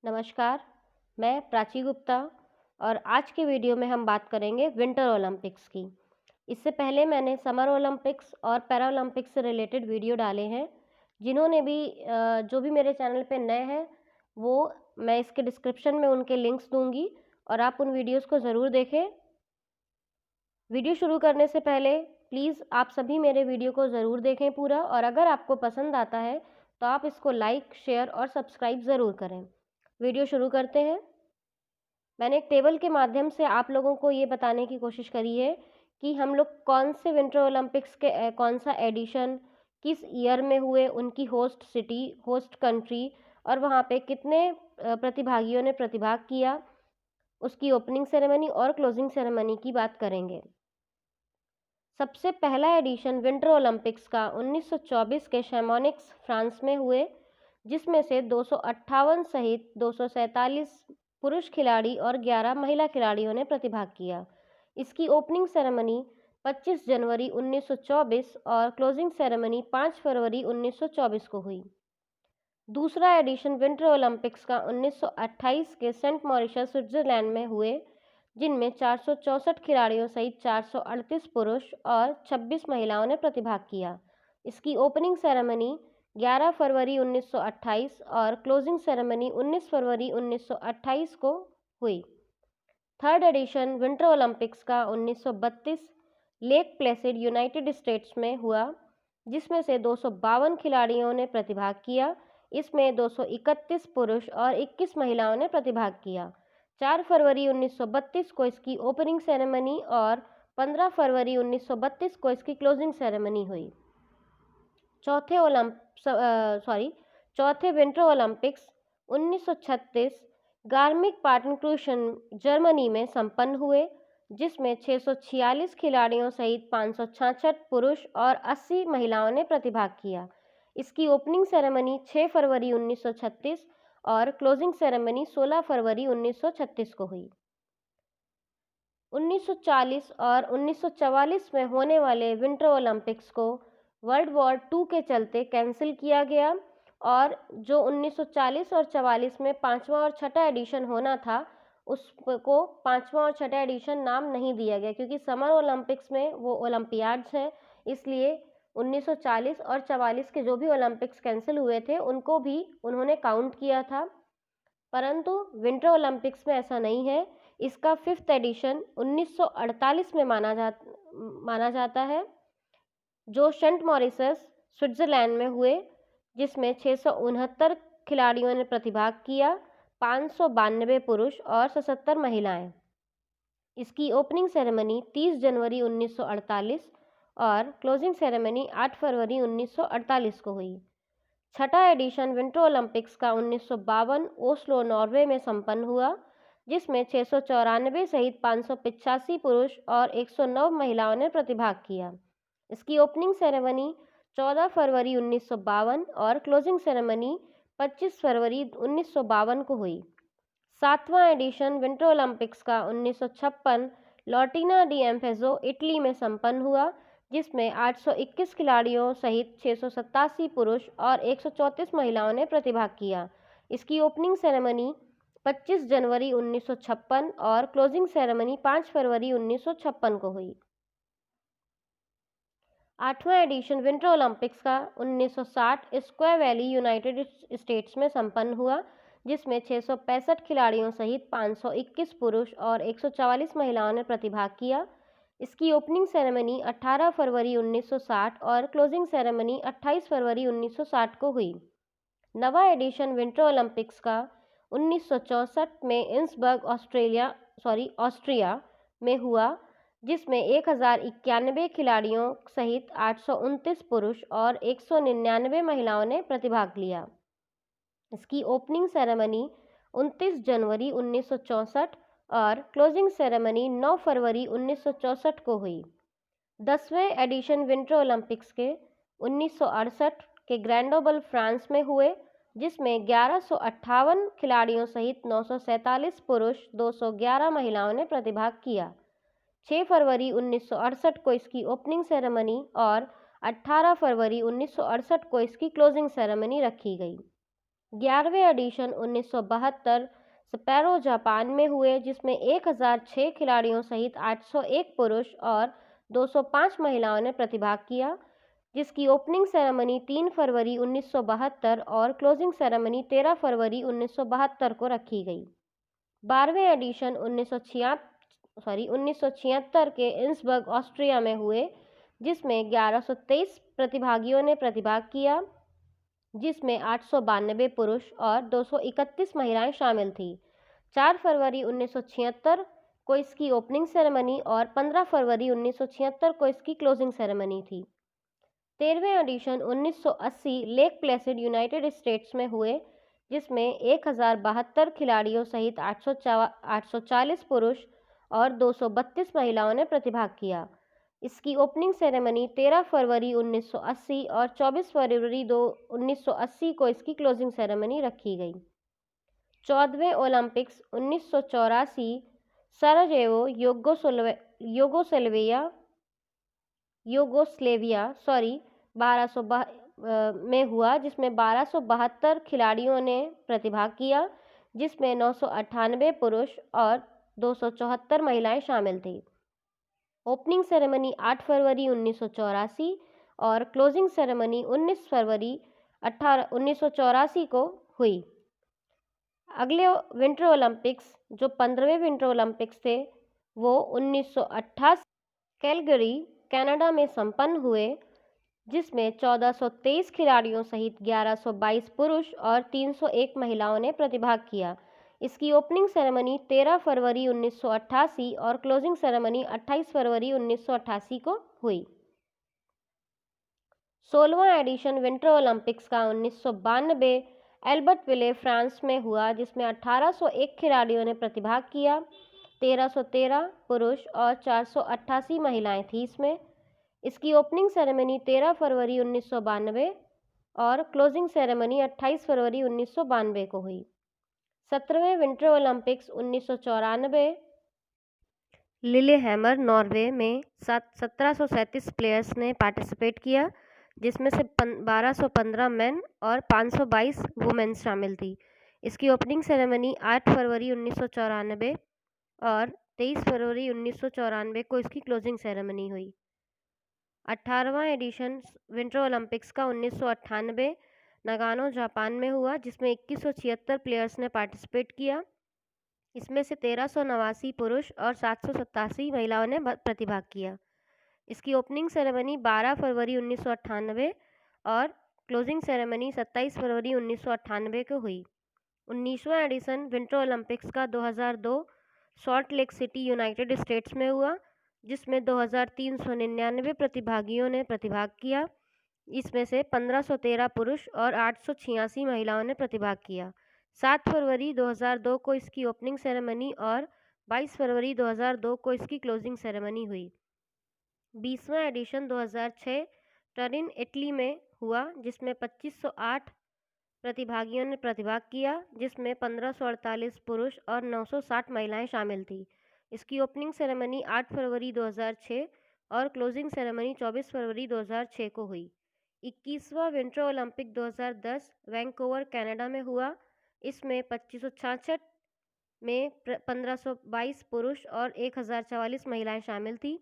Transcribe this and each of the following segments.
नमस्कार, मैं प्राची गुप्ता और आज के वीडियो में हम बात करेंगे विंटर ओलंपिक्स की। इससे पहले मैंने समर ओलंपिक्स और पैरा ओलंपिक्स से रिलेटेड वीडियो डाले हैं। जिन्होंने भी जो भी मेरे चैनल पे नए हैं, वो मैं इसके डिस्क्रिप्शन में उनके लिंक्स दूँगी और आप उन वीडियोज़ को ज़रूर देखें। वीडियो शुरू करने से पहले प्लीज़ आप सभी मेरे वीडियो को ज़रूर देखें पूरा और अगर आपको पसंद आता है, तो आप इसको लाइक, शेयर और सब्सक्राइब ज़रूर करें। वीडियो शुरू करते हैं। मैंने एक टेबल के माध्यम से आप लोगों को ये बताने की कोशिश करी है कि हम लोग कौन से विंटर ओलंपिक्स के कौन सा एडिशन किस ईयर में हुए, उनकी होस्ट सिटी, होस्ट कंट्री और वहाँ पे कितने प्रतिभागियों ने प्रतिभाग किया, उसकी ओपनिंग सेरेमनी और क्लोजिंग सेरेमनी की बात करेंगे। सबसे पहला एडिशन विंटर ओलंपिक्स का 1924 के शैमोनिक्स, फ्रांस में हुए, जिसमें से 258 सहित 247 पुरुष खिलाड़ी और 11 महिला खिलाड़ियों ने प्रतिभाग किया। इसकी ओपनिंग सेरेमनी 25 जनवरी 1924 और क्लोजिंग सेरेमनी 5 फरवरी 1924 को हुई। दूसरा एडिशन विंटर ओलंपिक्स का 1928 के सेंट मॉरिशस, स्विट्जरलैंड में हुए, जिनमें 464 खिलाड़ियों सहित 438 पुरुष और 26 महिलाओं ने प्रतिभाग किया। इसकी ओपनिंग सेरेमनी 11 फरवरी 1928 और क्लोजिंग सेरेमनी 19 फरवरी 1928 को हुई। थर्ड एडिशन विंटर ओलंपिक्स का 1932 लेक प्लेसिड, यूनाइटेड स्टेट्स में हुआ, जिसमें से 252 खिलाड़ियों ने प्रतिभाग किया। इसमें 231 पुरुष और 21 महिलाओं ने प्रतिभाग किया। 4 फरवरी 1932 को इसकी ओपनिंग सेरेमनी और 15 फरवरी 1932 को इसकी क्लोजिंग सेरेमनी हुई। चौथे विंटर ओलंपिक्स 1936 गार्मिक पार्टेनक्रूशन, जर्मनी में संपन्न हुए, जिसमें 646 खिलाड़ियों सहित 566 पुरुष और 80 महिलाओं ने प्रतिभाग किया। इसकी ओपनिंग सेरेमनी 6 फरवरी 1936 और क्लोजिंग सेरेमनी 16 फरवरी 1936 को हुई। 1940 और 1944 में होने वाले विंटर ओलंपिक्स को वर्ल्ड वॉर 2 के चलते कैंसिल किया गया और जो 1940 और 44 में पाँचवा और छठा एडिशन होना था, उसको पाँचवा और छठा एडिशन नाम नहीं दिया गया, क्योंकि समर ओलंपिक्स में वो ओलंपियाड्स हैं, इसलिए 1940 और 44 के जो भी ओलंपिक्स कैंसिल हुए थे, उनको भी उन्होंने काउंट किया था। परंतु विंटर ओलंपिक्स में ऐसा नहीं है। इसका 5th एडिशन 1948 में माना जाता है, जो सेंट मॉरिशस, स्विट्जरलैंड में हुए, जिसमें 669 खिलाड़ियों ने प्रतिभाग किया, 592 पुरुष और 77 महिलाएं। इसकी ओपनिंग सेरेमनी 30 जनवरी 1948 और क्लोजिंग सेरेमनी 8 फरवरी 1948 को हुई। छठा एडिशन विंटर ओलंपिक्स का 1952 ओस्लो, नॉर्वे में संपन्न हुआ, जिसमें 694 सहित 585 पुरुष और 109 महिलाओं ने प्रतिभाग किया। इसकी ओपनिंग सेरेमनी 14 फरवरी 1952 और क्लोजिंग सेरेमनी 25 फरवरी 1952 को हुई। सातवां एडिशन विंटर ओलंपिक्स का 1956 लॉर्टिना डी एम्फेजो, इटली में संपन्न हुआ, जिसमें 821 खिलाड़ियों सहित 687 पुरुष और 134 महिलाओं ने प्रतिभाग किया। इसकी ओपनिंग सेरेमनी 25 जनवरी 1956 और क्लोजिंग सेरेमनी 5 फरवरी 1956 को हुई। आठवां एडिशन विंटर ओलंपिक्स का 1960 स्क्वायर वैली, यूनाइटेड स्टेट्स में संपन्न हुआ, जिसमें 665 खिलाड़ियों सहित 521 पुरुष और 144 महिलाओं ने प्रतिभाग किया। इसकी ओपनिंग सेरेमनी 18 फरवरी 1960 और क्लोजिंग सेरेमनी 28 फरवरी 1960 को हुई। नवा एडिशन विंटर ओलंपिक्स का 1964 में इंसबर्ग, ऑस्ट्रिया में हुआ, जिसमें 1091 खिलाड़ियों सहित 829 पुरुष और 199 महिलाओं ने प्रतिभाग लिया। इसकी ओपनिंग सेरेमनी 29 जनवरी 1964 और क्लोजिंग सेरेमनी 9 फरवरी 1964 को हुई। 10वें एडिशन विंटर ओलंपिक्स के 1968 के ग्रेनोबल, फ्रांस में हुए, जिसमें 1158 खिलाड़ियों सहित 947 पुरुष, 211 महिलाओं ने प्रतिभाग किया। 6 फरवरी 1968 को इसकी ओपनिंग सेरेमनी और 18 फरवरी 1968 को इसकी क्लोजिंग सेरेमनी रखी गई। 11वें एडिशन 1972 स्पैरो जापान में हुए, जिसमें 1006 खिलाड़ियों सहित 801 पुरुष और 205 महिलाओं ने प्रतिभाग किया, जिसकी ओपनिंग सेरेमनी 3 फरवरी 1972 और क्लोजिंग सेरेमनी 13 फरवरी 1972 को रखी गई। 12वें एडिशन 1976 के इंसबर्ग ऑस्ट्रिया में हुए, जिसमें 1123 प्रतिभागियों ने प्रतिभाग किया, जिसमें 892 पुरुष और 231 महिलाएं शामिल थीं। 4 फरवरी 1976 को इसकी ओपनिंग सेरेमनी और 15 फरवरी 1976 को इसकी क्लोजिंग सेरेमनी थी। 13वें edition 1980 Lake Placid United States में हुए, जिसमें 1072 खिलाड़ियों सहित 840 पुरुष और 232 महिलाओं ने प्रतिभाग किया। इसकी ओपनिंग सेरेमनी 13 फरवरी 1980 और 24 फरवरी 1980 को इसकी क्लोजिंग सेरेमनी रखी गई। 14वें ओलंपिक्स 1984 सराजेवो यूगोस्लेविया 1200 में हुआ, जिसमें 1272 खिलाड़ियों ने प्रतिभाग किया, जिसमें 998 पुरुष और 274 महिलाएं शामिल थीं। ओपनिंग सेरेमनी 8 फरवरी 1984 और क्लोजिंग सेरेमनी 19 फरवरी 1984 को हुई। अगले विंटर ओलंपिक्स जो 15वें विंटर ओलंपिक्स थे, वो 1988 कैलगरी कनाडा में संपन्न हुए, जिसमें 1423 खिलाड़ियों सहित 1122 पुरुष और 301 महिलाओं ने प्रतिभाग किया। इसकी ओपनिंग सेरेमनी 13 फरवरी 1988 और क्लोजिंग सेरेमनी 28 फरवरी 1988 को हुई। 16वां एडिशन विंटर ओलंपिक्स का 1992 एल्बर्टविले फ्रांस में हुआ, जिसमें 1801 खिलाड़ियों ने प्रतिभाग किया, 1313 पुरुष और 488 महिलाएं थीं इसमें। इसकी ओपनिंग सेरेमनी 13 फरवरी 1992 और क्लोजिंग सेरेमनी 28 फरवरी 1992 को हुई। 17वें विंटर ओलंपिक्स 1994 लिलेहैमर नॉर्वे में 1737 प्लेयर्स ने पार्टिसिपेट किया, जिसमें से 1215 मेन और 522 वुमेन्स शामिल थी। इसकी ओपनिंग सेरेमनी 8 फरवरी 1994 और 23 फरवरी 1994 को इसकी क्लोजिंग सेरेमनी हुई। 18वां एडिशन विंटर ओलंपिक्स का 1998 नगानो जापान में हुआ, जिसमें 2176 प्लेयर्स ने पार्टिसिपेट किया। इसमें से 1389 पुरुष और 787 महिलाओं ने प्रतिभाग किया। इसकी ओपनिंग सेरेमनी 12 फरवरी 1998 और क्लोजिंग सेरेमनी 27 फरवरी 1998 को हुई। 19वां एडिशन विंटर ओलंपिक्स का 2002 salt lake city United States में हुआ, जिसमें 2399 प्रतिभागियों ने प्रतिभाग किया। इसमें से 1513 पुरुष और 886 महिलाओं ने प्रतिभाग किया। 7 फरवरी 2002 को इसकी ओपनिंग सेरेमनी और 22 फरवरी 2002 को इसकी क्लोजिंग सेरेमनी हुई। 20वां एडिशन 2006 टरिन इटली में हुआ, जिसमें 2508 प्रतिभागियों ने प्रतिभाग किया, जिसमें 1548 पुरुष और 960 महिलाएं शामिल थीं। इसकी ओपनिंग सेरेमनी 8 फरवरी 2006 और क्लोजिंग सेरेमनी 24 फरवरी 2006 को हुई। 21वां विंटर ओलंपिक 2010 वैंकूवर कनाडा में हुआ। इसमें 2566 में 1522 पुरुष और 1044 महिलाएं शामिल थीं,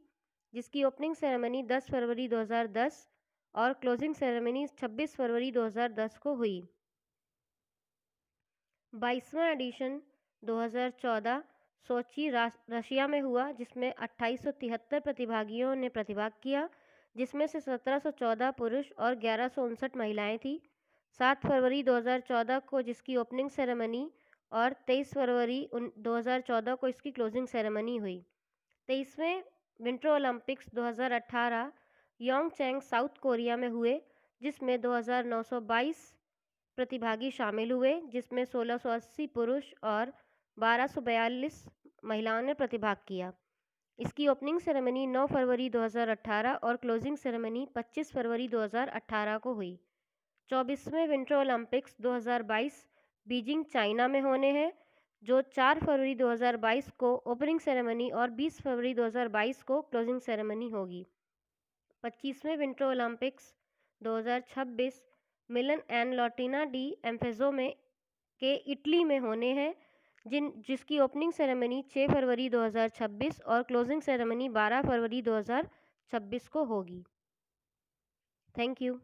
जिसकी ओपनिंग सेरेमनी 10 फरवरी 2010 और क्लोजिंग सेरेमनी 26 फरवरी 2010 को हुई। 22वां एडिशन 2014 सोची रशिया में हुआ, जिसमें 2873 प्रतिभागियों ने प्रतिभाग किया, जिसमें से 1714 पुरुष और 1159 महिलाएं थीं। 7 फरवरी 2014 को जिसकी ओपनिंग सेरेमनी और 23 फरवरी 2014 को इसकी क्लोजिंग सेरेमनी हुई। 23वें विंटर ओलंपिक्स 2018 योंगचैंग साउथ कोरिया में हुए, जिसमें 2922 प्रतिभागी शामिल हुए, जिसमें 1680 पुरुष और 1242 महिलाओं ने प्रतिभाग किया। इसकी ओपनिंग सेरेमनी 9 फरवरी 2018 और क्लोजिंग सेरेमनी 25 फरवरी 2018 को हुई। 24वें विंटर ओलंपिक्स 2022 बीजिंग चाइना में होने हैं, जो 4 फरवरी 2022 को ओपनिंग सेरेमनी और 20 फरवरी 2022 को क्लोजिंग सेरेमनी होगी। 25वें winter Olympics 2026 Milan and Cortina d'Ampezzo में के इटली में होने हैं, जिसकी ओपनिंग सेरेमनी 6 फरवरी 2026 और क्लोजिंग सेरेमनी 12 फरवरी 2026 को होगी। Thank you.